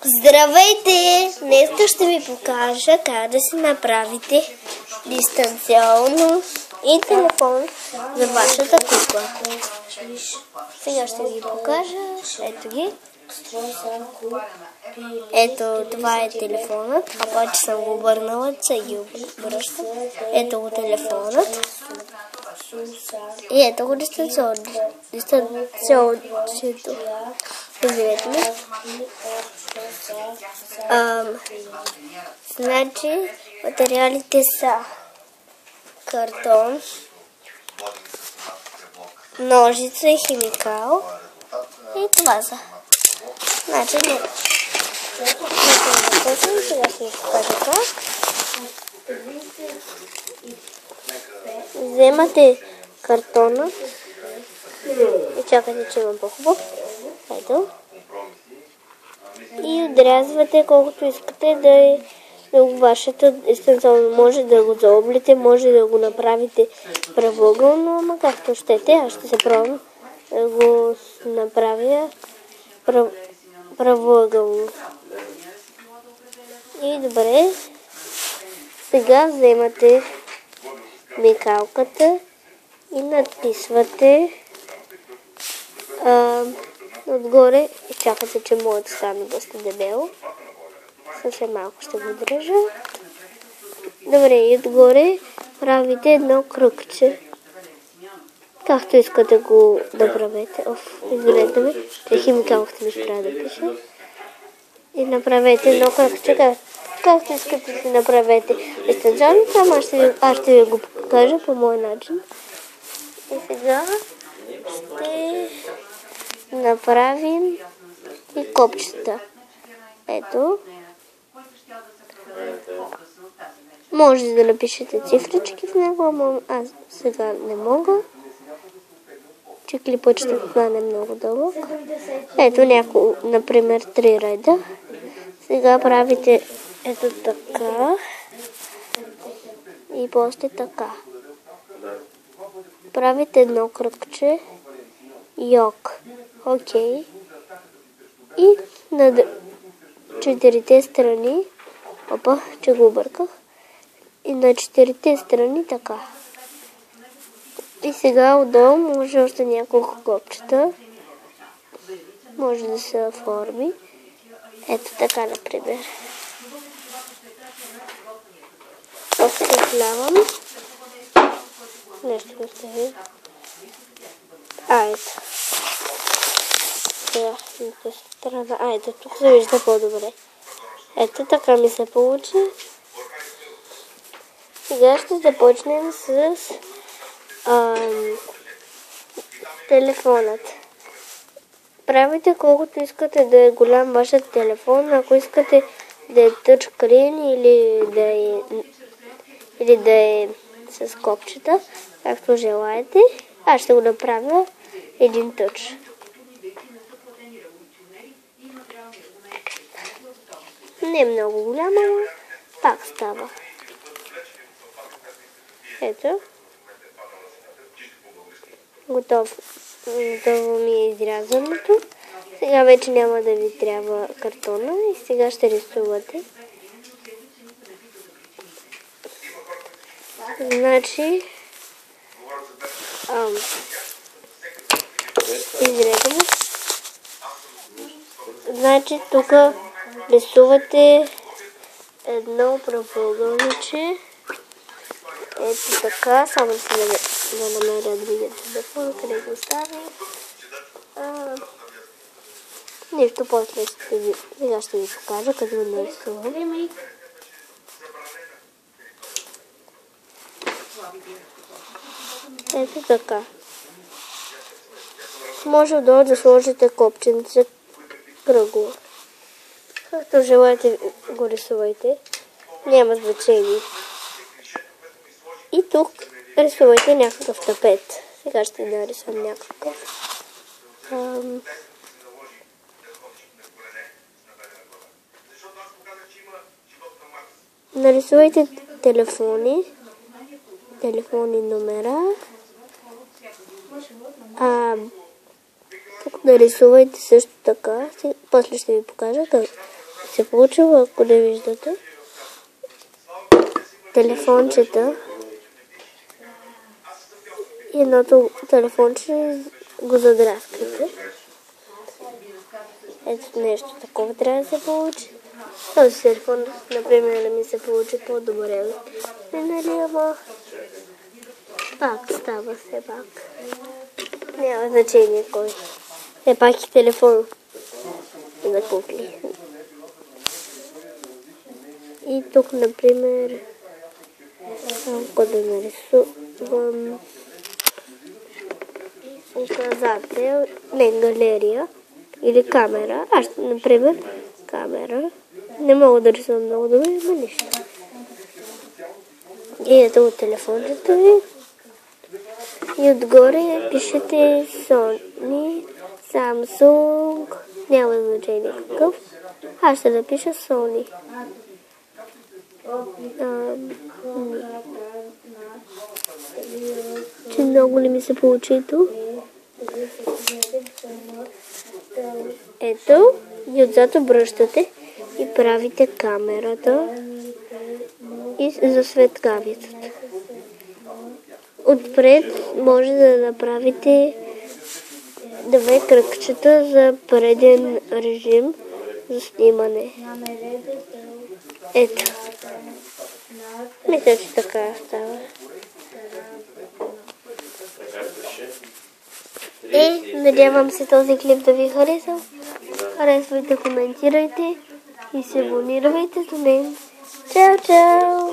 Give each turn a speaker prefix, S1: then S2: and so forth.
S1: Здравейте! Днес ще ви покажа как да си направите дистанционно и телефон за вашата кукла. Сега ще ви покажа. Ето ги. Ето, това е телефонът. Обаче съм го обърнала, че ги обръщам. Ето го телефонът. И ето го дистанционното. Извинете ме. Значи, материалите са картон, ножица и химикал. И това са. Значи, не. Сега ще ви покажа как. Вземате картона и чакате, че има по-хубав. Ето. И отрязвате колкото искате да е вашата дистанционно. Може да го заоблите, може да го направите правоъгълно, ама както щете. Аз ще се пробвам да го направя правоъгълно. И добре. Сега вземате микалката и надписвате отгоре и чакате, че моето стане доста дебело. Съвсем малко ще го държа. Добре, и отгоре правите едно кръгче. Както искате го да правете. Извинете ме, че химикалката ми трябва да пише. И направете едно кръгче. Както искате да си направете дистанционно, само аз ще ви го покажа по мой начин. И сега ще направим и копчета. Ето. Може да напишете цифрички в него, но аз сега не мога. Че клипът ще стане много дълъг. Ето няколко, например 3 реда. Сега правите ето така. И после така. Правите едно кръгче. Йок. Окей. И на 4-те страни. Опа, че го обърках. И на 4-те страни така. И сега отдолу може още няколко копчета. Може да се оформи. Ето така, например. Осветлявам. Нещо да се види. Ето. Сега, ето, тук се вижда по-добре. Ето така ми се получи. Сега ще започнем с телефонът. Правите колкото искате да е голям вашият телефон. Ако искате да е тъчскрин или да е с копчета, както желаете. Аз ще го направя един тъч. Не е много голяма, но пак става. Ето. Готово ми е изрязаното. Сега вече няма да ви трябва картона и сега ще рисувате. Значи изреждаме. Значи тук рисувате едно правоъгълниче. Ето така, само да намеря другия телефон, къде го оставя. Нещо после сега ще ви покажа, къде го нарисувам. Ето така. Може отдолу да сложите копченце кръгло. Както желаете го рисувайте. Няма значение. И тук рисувайте някакъв тапет. Сега ще нарисувам някакъв. Нарисувайте телефони номера. Тук нарисувайте също така. После ще ви покажа се получило, ако не виждате. Телефончета. И едното телефонче го задраскате. Ето нещо такова трябва да се получи. Този телефон, например, не ми се получи по-добре. Нали, ама пак става все пак. Няма значение кой. Все пак и телефон да купли. И тук, например, ако да нарисувам указател, не галерия или камера. Аз, например, камера. Не мога да рисувам много добре, но нищо. И ето от телефончето ви. И отгоре пишете Sony, Samsung, няма значение какъв. Аз ще напиша Sony. Че много ли ми се получи тук? Ето, и отзад обръщате и правите камерата и засветкавицата. Отпред може да направите две кръгчета за преден режим за снимане. Ето. Мисля, че така става. Надявам се този клип да ви хареса. Харесвайте, коментирайте и се абонирайте за мен. Чао, чао!